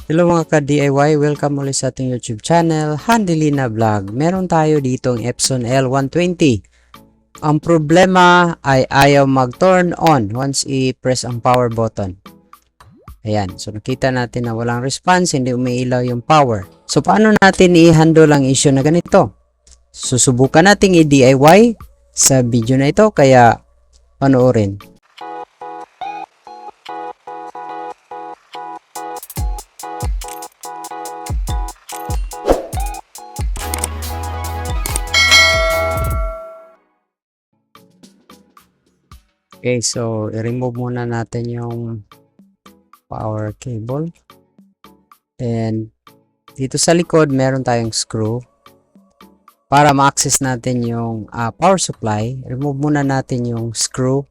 Hello mga ka-DIY, welcome ulit sa ating YouTube channel, Handelina Vlog. Meron tayo ditong Epson L120. Ang problema ay ayaw mag-turn on once i-press ang power button. Ayan, so nakita natin na walang response, hindi umiilaw yung power. So paano natin i-handle ang issue na ganito? Susubukan natin i-DIY sa video na ito, kaya panoorin. Okay, so i-remove muna natin yung power cable. And dito sa likod, meron tayong screw. Para ma-access natin yung power supply, remove muna natin yung screw.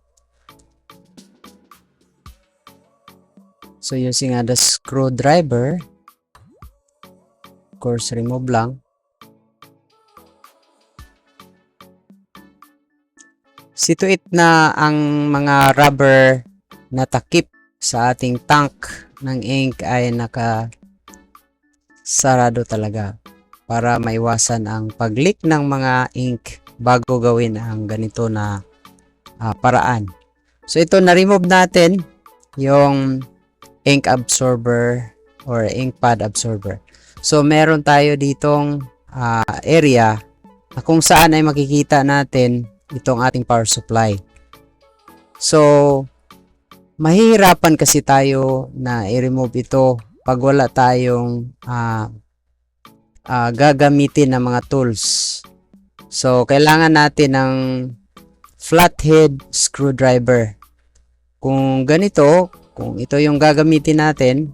So using the screwdriver, of course, remove lang. Situate na ang mga rubber na takip sa ating tank ng ink ay nakasarado talaga para maiwasan ang pag-leak ng mga ink bago gawin ang ganito na paraan. So ito, na-remove natin yung ink absorber or ink pad absorber. So meron tayo ditong area na kung saan ay makikita natin itong ating power supply. So mahihirapan kasi tayo na i-remove ito pag wala tayong gagamitin ng mga tools. So kailangan natin ng flathead screwdriver. Kung ganito, kung ito yung gagamitin natin,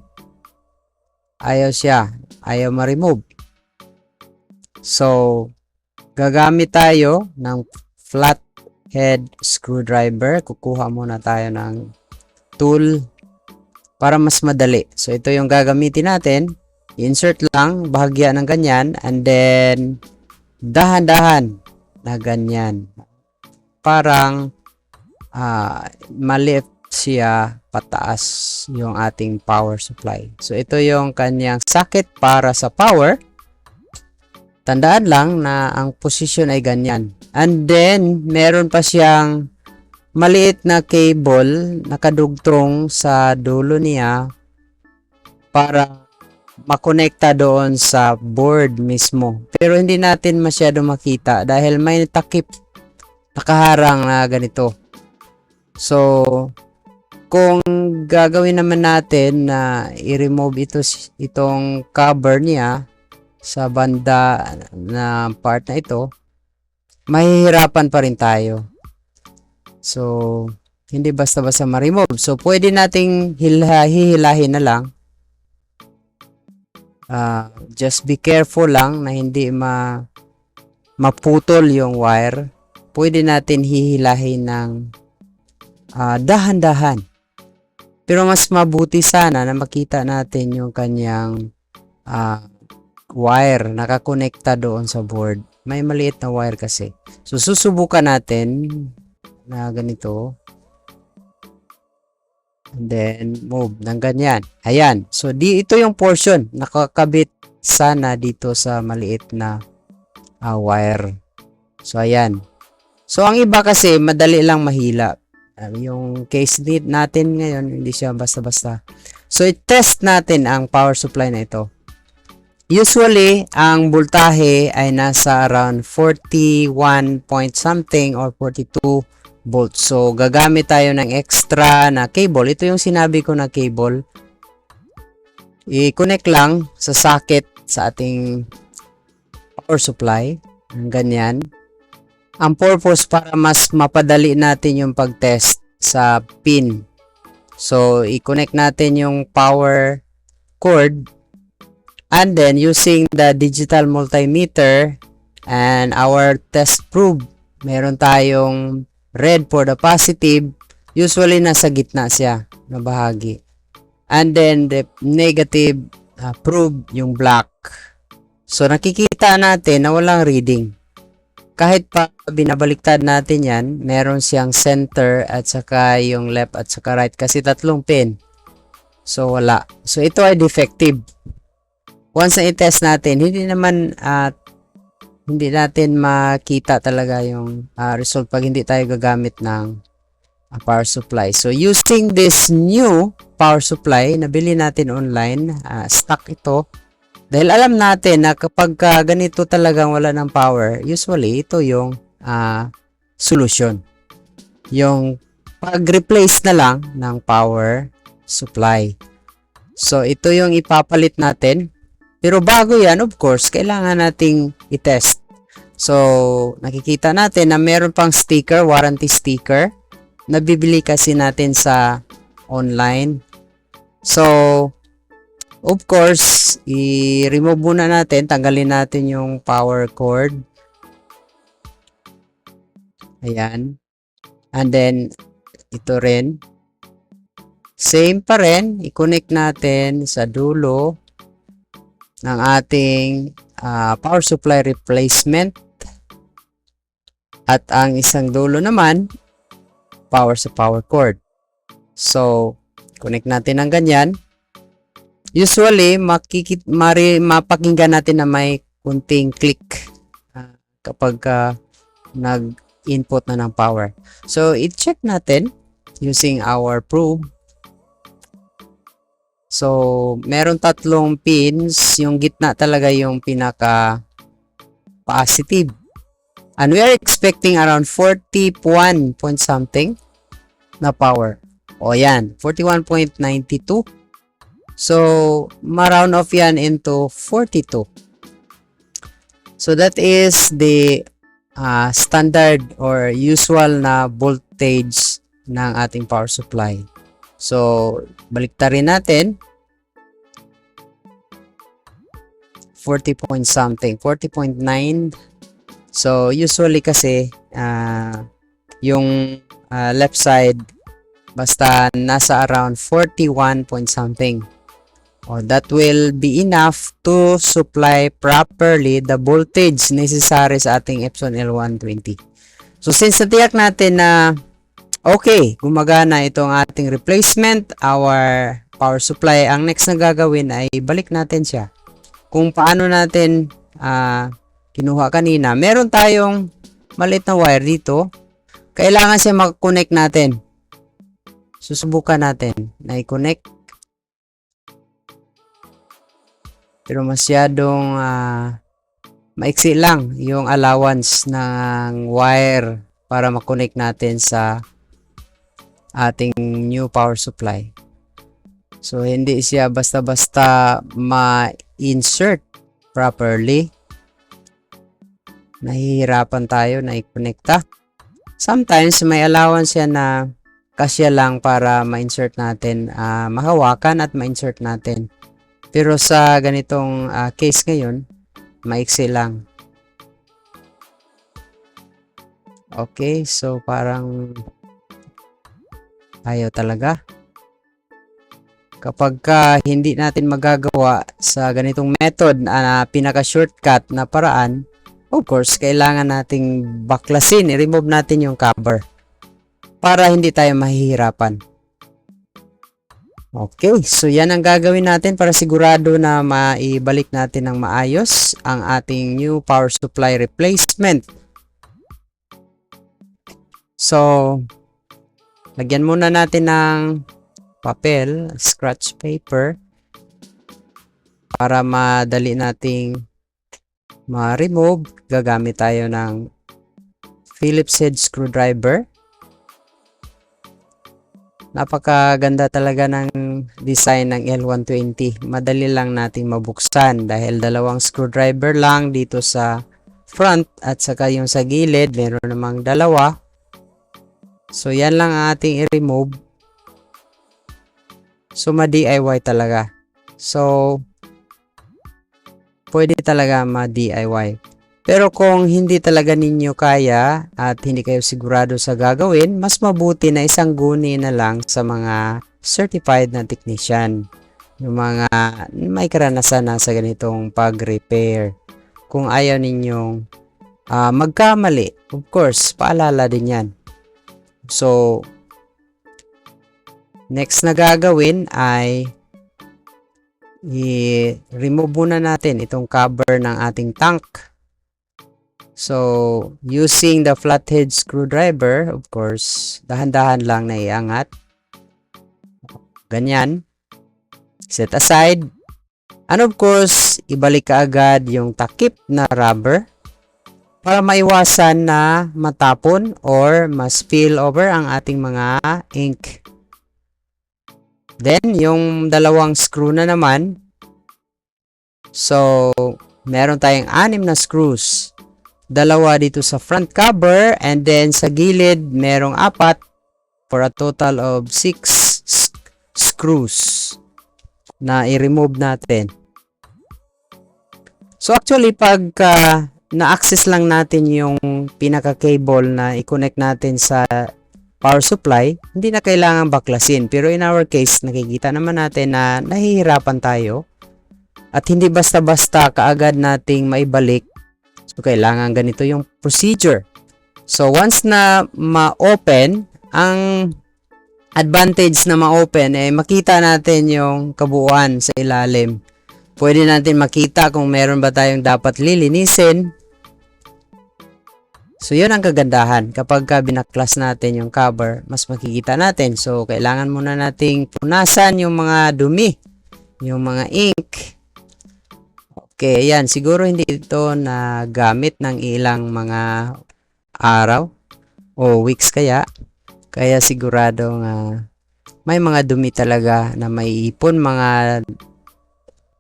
ayaw siya, ayaw ma-remove. So gagamit tayo ng flathead screwdriver. Kukuha muna tayo ng tool para mas madali. So ito yung gagamitin natin. Insert lang bahagya ng ganyan, and then dahan-dahan na ganyan. Parang malift siya pataas yung ating power supply. So ito yung kanyang socket para sa power. Tandaan lang na ang position ay ganyan. And then, meron pa siyang maliit na cable nakadugtong sa dulo niya para makonekta doon sa board mismo. Pero hindi natin masyado makita dahil may takip nakaharang na ganito. So, kung gagawin naman natin na i-remove itong cover niya sa banda na part na ito, mahihirapan pa rin tayo. So, hindi basta-basta ma-remove. So, pwede nating hihilahin na lang. Just be careful lang na hindi maputol yung wire. Pwede natin hihilahin ng dahan-dahan. Pero mas mabuti sana na makita natin yung kanyang wire nakakonekta doon sa board. May maliit na wire kasi. So susubukan natin na ganito. And then move ng ganyan. Ayan. So ito yung portion nakakabit sana dito sa maliit na wire. So ayan. So ang iba kasi madali lang mahila. Yung case natin ngayon hindi siya basta-basta. So i-test natin ang power supply na ito. Usually, ang voltahe ay nasa around 41 point something or 42 volts. So, gagamit tayo ng extra na cable. Ito yung sinabi ko na cable. I-connect lang sa socket sa ating power supply. Ganyan. Ang purpose para mas mapadali natin yung pag-test sa pin. So, i-connect natin yung power cord. And then, using the digital multimeter and our test probe, meron tayong red for the positive. Usually, nasa gitna siya na bahagi. And then, the negative probe, yung black. So, nakikita natin na walang reading. Kahit pa binabaliktad natin yan, meron siyang center at saka yung left at saka right kasi tatlong pin. So, wala. So, ito ay defective. Once na i-test natin, hindi natin makita talaga yung result pag hindi tayo gagamit ng power supply. So, using this new power supply, nabili natin online, stock ito. Dahil alam natin na kapag ganito talagang wala ng power, usually ito yung solution. Yung pag-replace na lang ng power supply. So, ito yung ipapalit natin. Pero bago yan, of course, kailangan nating i-test. So, nakikita natin na meron pang sticker, warranty sticker. Nabibili kasi natin sa online. So, of course, i-remove muna natin. Tanggalin natin yung power cord. Ayan. And then, ito rin. Same pa rin. I-connect natin sa dulo ng ating power supply replacement. At ang isang dulo naman, power sa power cord. So, connect natin ng ganyan. Usually, mapakinggan natin na may kunting click kapag nag-input na ng power. So, i-check natin using our probe. So, meron tatlong pins. Yung gitna talaga yung pinaka positive. And we are expecting around 41 point something na power. O yan, 41.92. So, ma-round off yan into 42. So, that is the standard or usual na voltage ng ating power supply. So, baliktarin natin. 40 point something, 40.9. So, usually kasi, yung left side, basta nasa around 41 point something. That will be enough to supply properly the voltage necessary sa ating Epson L120. So, since natiyak natin na okay, gumagana itong ating replacement, our power supply, ang next na gagawin ay balik natin siya. Kung paano natin kinuha kanina, meron tayong maliit na wire dito. Kailangan siya mag-connect natin. Susubukan natin na i-connect. Pero masyadong maiksi lang yung allowance ng wire para ma-connect natin sa ating new power supply. So, hindi siya basta-basta ma-insert properly. Nahihirapan tayo na i-connecta. Sometimes, may allowance yan na kasya lang para ma-insert natin, mahawakan at ma-insert natin. Pero sa ganitong case ngayon, maiksi lang. Okay, so parang ayaw talaga. Kapag hindi natin magagawa sa ganitong method na pinaka-shortcut na paraan, of course, kailangan nating baklasin, i-remove natin yung cover para hindi tayo mahihirapan. Okay, so yan ang gagawin natin para sigurado na maibalik natin ng maayos ang ating new power supply replacement. So, lagyan muna natin ng papel, scratch paper, para madali nating ma-remove. Gagamit tayo ng Phillips head screwdriver. Napakaganda talaga ng design ng L120. Madali lang nating mabuksan dahil dalawang screwdriver lang dito sa front at saka yung sa gilid, meron namang dalawa. So, yan lang ang ating i-remove. So, ma-DIY talaga. So, pwede talaga ma-DIY. Pero kung hindi talaga ninyo kaya at hindi kayo sigurado sa gagawin, mas mabuti na isang guni na lang sa mga certified na technician. Yung mga may karanasan na sa ganitong pag-repair. Kung ayaw ninyong magkamali, of course, paalala din yan. So, next na gagawin ay i-remove muna natin itong cover ng ating tank. So, using the flathead screwdriver, of course, dahan-dahan lang na iangat. Ganyan. Set aside. And of course, ibalik ka agad yung takip na rubber para maiwasan na matapon or ma-spill over ang ating mga ink. Then, yung dalawang screw na naman. So, meron tayong 6 na screws. Dalawa dito sa front cover and then sa gilid merong 4 for a total of 6 screws na i-remove natin. So, actually, pag na-access lang natin yung pinaka-cable na i-connect natin sa power supply, hindi na kailangan baklasin. Pero in our case, nakikita naman natin na nahihirapan tayo at hindi basta-basta kaagad nating maibalik. So, kailangan ganito yung procedure. So, once na ma-open, ang advantage na ma-open ay makita natin yung kabuuan sa ilalim. Pwede natin makita kung meron ba tayong dapat lilinisin. So, yun ang kagandahan. Kapag binaklas natin yung cover, mas makikita natin. So, kailangan muna nating punasan yung mga dumi, yung mga ink. Okay, ayan. Siguro hindi ito na gamit ng ilang mga araw o weeks kaya. Kaya sigurado nga may mga dumi talaga na may ipon, mga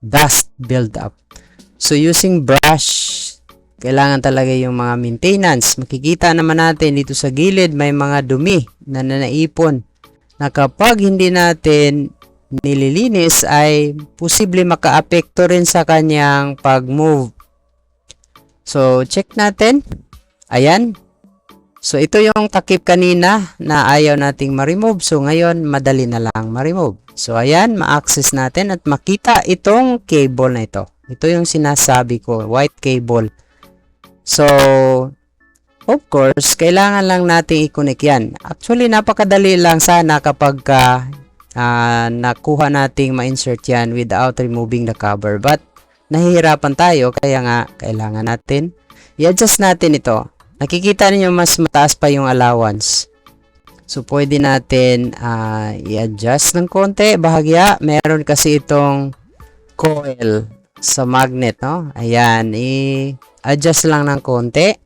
dust build up. So, using brush, kailangan talaga yung mga maintenance. Makikita naman natin dito sa gilid may mga dumi na naipon na kapag hindi natin nililinis ay posible makaapekto rin sa kanyang pag-move. So, check natin. Ayan. So, ito yung takip kanina na ayaw nating ma-remove. So, ngayon, madali na lang ma-remove. So, ayan, ma-access natin at makita itong cable na ito. Ito yung sinasabi ko, white cable. So, of course, kailangan lang natin i-connect yan. Actually, napakadali lang sana kapag nakuha nating ma-insert yan without removing the cover. But, nahihirapan tayo, kaya nga, kailangan natin i-adjust natin ito. Nakikita niyo mas mataas pa yung allowance. So, pwede natin i-adjust ng konti, bahagya. Meron kasi itong coil sa magnet, no? Ayan, i-adjust lang ng konti.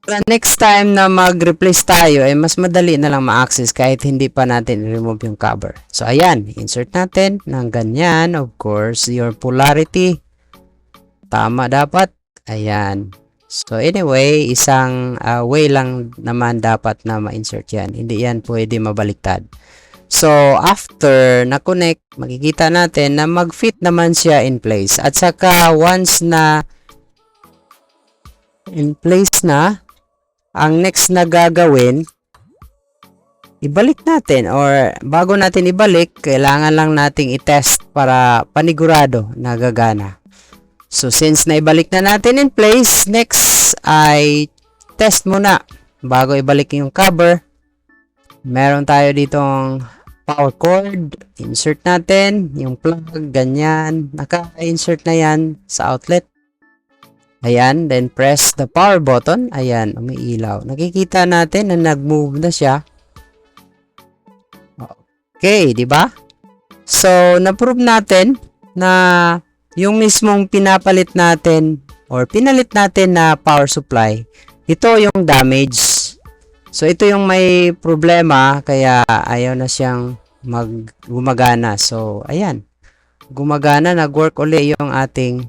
Para next time na mag-replace tayo, ay mas madali na lang ma-access kahit hindi pa natin i-remove yung cover. So, ayan, insert natin ng ganyan. Of course, your polarity. Tama dapat. Ayan. So, anyway, isang way lang naman dapat na ma-insert yan. Hindi yan pwede mabaliktad. So, after na-connect, makikita natin na mag-fit naman siya in place. At saka, once na in place na, ang next na gagawin, ibalik natin. Or, bago natin ibalik, kailangan lang nating i-test para panigurado na gagana. So, since naibalik na natin in place, next ay test muna. Bago ibalik yung cover, meron tayo ditong power cord. Insert natin yung plug, ganyan. Naka-insert na yan sa outlet. Ayan, then press the power button. Ayan, umiilaw. Nakikita natin na nag-move na siya. Okay, di ba? So, na-prove natin na yung mismong pinapalit natin or pinalit natin na power supply, ito yung damage. So, ito yung may problema kaya ayaw na siyang gumagana. So, ayan. Gumagana, nag-work uli yung ating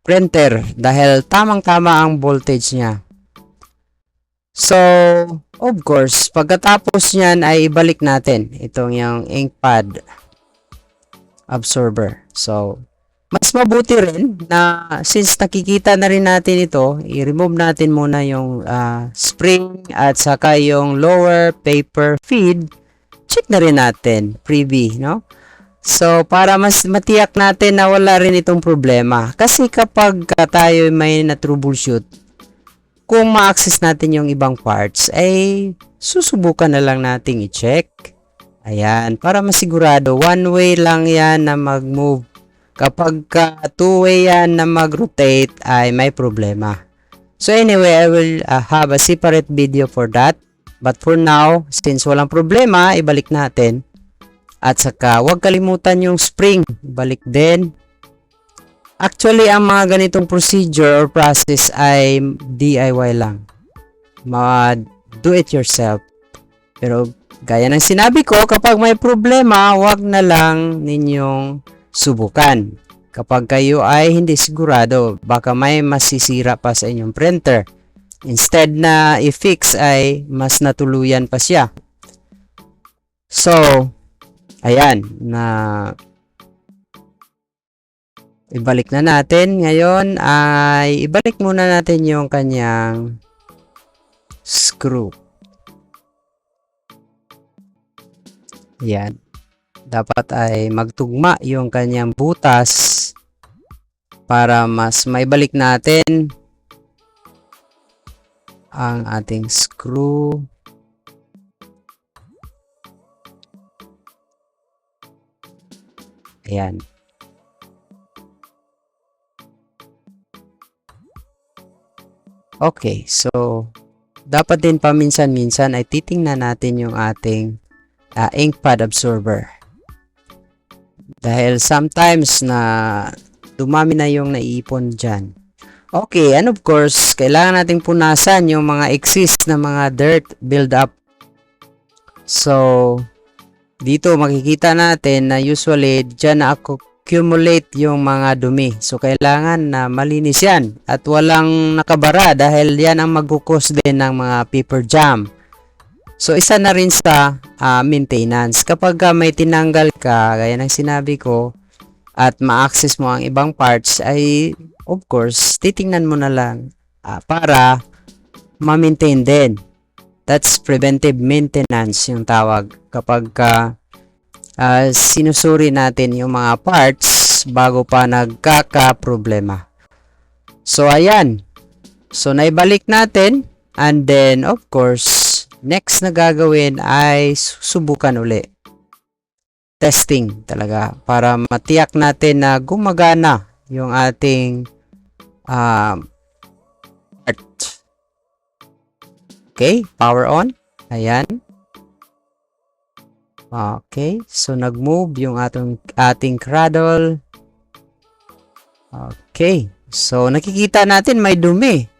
printer dahil tamang-tama ang voltage niya. So, of course, pagkatapos niyan ay ibalik natin itong yung ink pad absorber. So, mas mabuti rin na since nakikita na rin natin ito, i-remove natin muna yung spring at saka yung lower paper feed. Check na rin natin, freebie, no? So, para mas matiyak natin na wala rin itong problema. Kasi kapag tayo may na-troubleshoot, kung ma-access natin yung ibang parts, ay susubukan na lang nating i-check Ayan, para masigurado, one way lang yan na mag-move. Kapag two way yan na mag-rotate ay may problema. So anyway, I will have a separate video for that. But for now, since walang problema, ibalik natin. At saka, huwag kalimutan yung spring. Balik din. Actually, ang mga ganitong procedure or process ay DIY lang. Do it yourself. Pero, gaya ng sinabi ko, kapag may problema, huwag na lang ninyong subukan. Kapag kayo ay hindi sigurado, baka may masisira pa sa inyong printer. Instead na i-fix ay mas natuluyan pa siya. So, ayan, ibalik na natin. Ngayon ay ibalik muna natin yung kanyang screw. Ayan. Dapat ay magtugma yung kanyang butas para mas maibalik natin ang ating screw. Ayan. Okay, so dapat din paminsan-minsan ay titingnan natin yung ating ink pad absorber. Dahil sometimes na dumami na yung naiipon dyan. Okay, and of course, kailangan nating punasan yung mga excess na mga dirt build-up. So, dito makikita natin na usually dyan na accumulate yung mga dumi. So, kailangan na malinis yan at walang nakabara dahil yan ang magkukos din ng mga paper jam. So, isa na rin sa maintenance. Kapag may tinanggal ka, gaya ng sinabi ko, at ma-access mo ang ibang parts, ay of course, titingnan mo na lang para ma-maintain din. That's preventive maintenance yung tawag. Kapag sinusuri natin yung mga parts bago pa nagkaka-problema. So, ayan. So, naibalik natin. And then, of course, next na gagawin ay subukan uli. Testing talaga para matiyak natin na gumagana yung ating part. Okay, power on. Ayan. Okay, so nag-move yung ating cradle. Okay, so nakikita natin may dumi.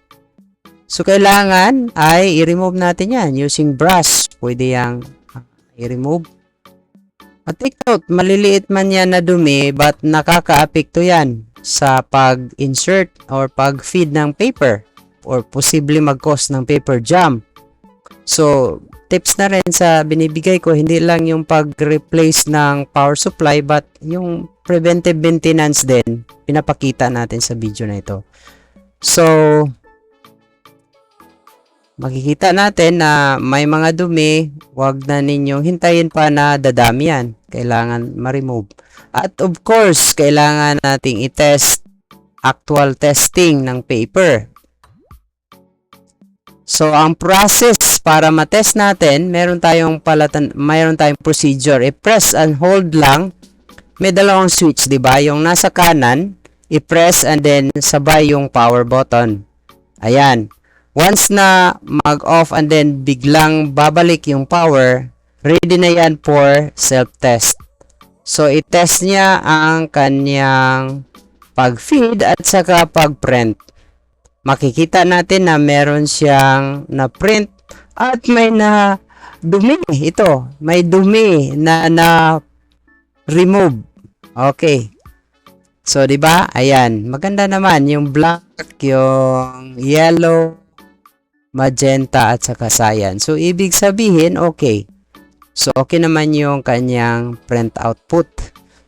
So kailangan ay i-remove natin yan using brush. Pwede yang i-remove. At take note, maliliit man yan na dumi, but nakaka-apekto yan sa pag-insert or pag-feed ng paper or posible mag-cause ng paper jam. So, tips na rin sa binibigay ko, hindi lang yung pag-replace ng power supply, but yung preventive maintenance din, pinapakita natin sa video na ito. So, makikita natin na may mga dumi, wag na ninyong hintayin pa na dadami yan. Kailangan ma-remove. At of course, kailangan nating i-test actual testing ng paper. So, ang process para ma-test natin, mayroon tayong procedure. I-press and hold lang. May dalawang switch, di ba? Yung nasa kanan, i-press and then sabay yung power button. Ayan. Once na mag-off and then biglang babalik yung power, ready na yan for self-test. So, i-test niya ang kanyang pag-feed at saka pag-print. Makikita natin na meron siyang na-print at may na dumi. Ito, may dumi na remove. Okay. So, di ba? Ayan. Maganda naman yung black, yung yellow, magenta at saka cyan. So, ibig sabihin, okay. So, okay naman yung kanyang print output.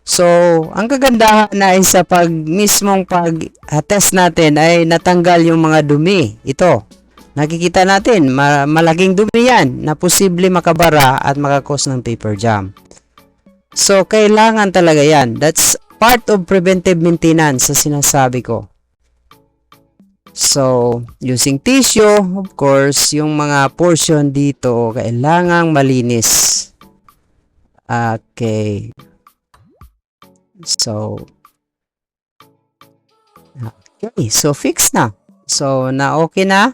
So, ang kagandahan na ay sa mismong pag-test natin ay natanggal yung mga dumi. Ito, nakikita natin, malaking dumi yan na posible makabara at makakos ng paper jam. So, kailangan talaga yan. That's part of preventive maintenance sa sinasabi ko. So, using tissue, of course, yung mga portion dito, kailangang malinis. Okay. So, okay. So, fix na. So, okay na.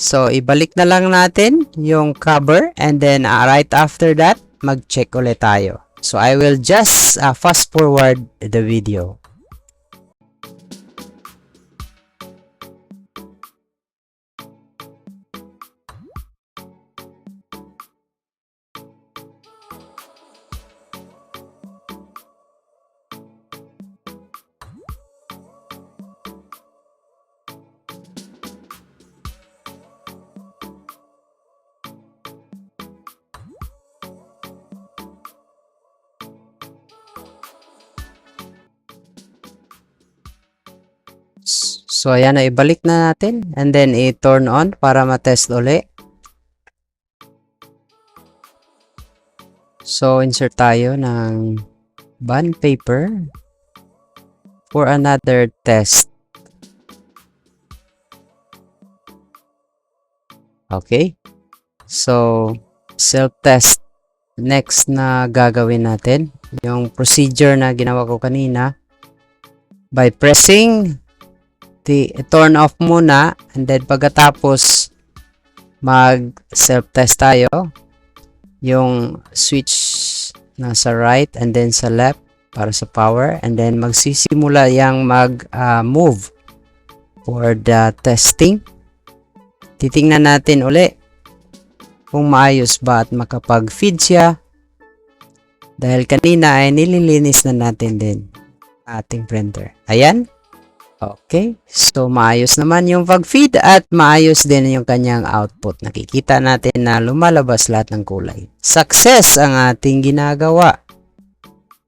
So, ibalik na lang natin yung cover and then right after that, mag-check ulit tayo. So, I will just fast forward the video. So, ayan na, ibalik na natin and then i-turn on para ma-test uli. So, insert tayo ng bond paper for another test. Okay. So, self-test. Next na gagawin natin, yung procedure na ginawa ko kanina by pressing turn off muna and then pagkatapos mag self-test tayo. Yung switch nasa right and then sa left para sa power and then magsisimula yang move for the testing. Titingnan natin uli kung maayos ba at makapag-feed siya dahil kanina ay nililinis na natin din ating printer. Ayan. Okay. So, maayos naman yung pag-feed at maayos din yung kanyang output. Nakikita natin na lumalabas lahat ng kulay. Success ang ating ginagawa.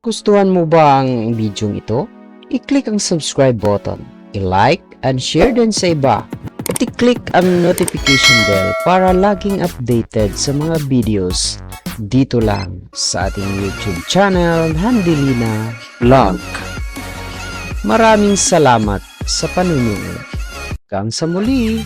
Gustuhan mo ba ang video ito? I-click ang subscribe button, i-like and share din sa iba. At i-click ang notification bell para laging updated sa mga videos dito lang sa ating YouTube channel, Handilina Vlog. Maraming salamat sa panunood. Hanggang sa muli!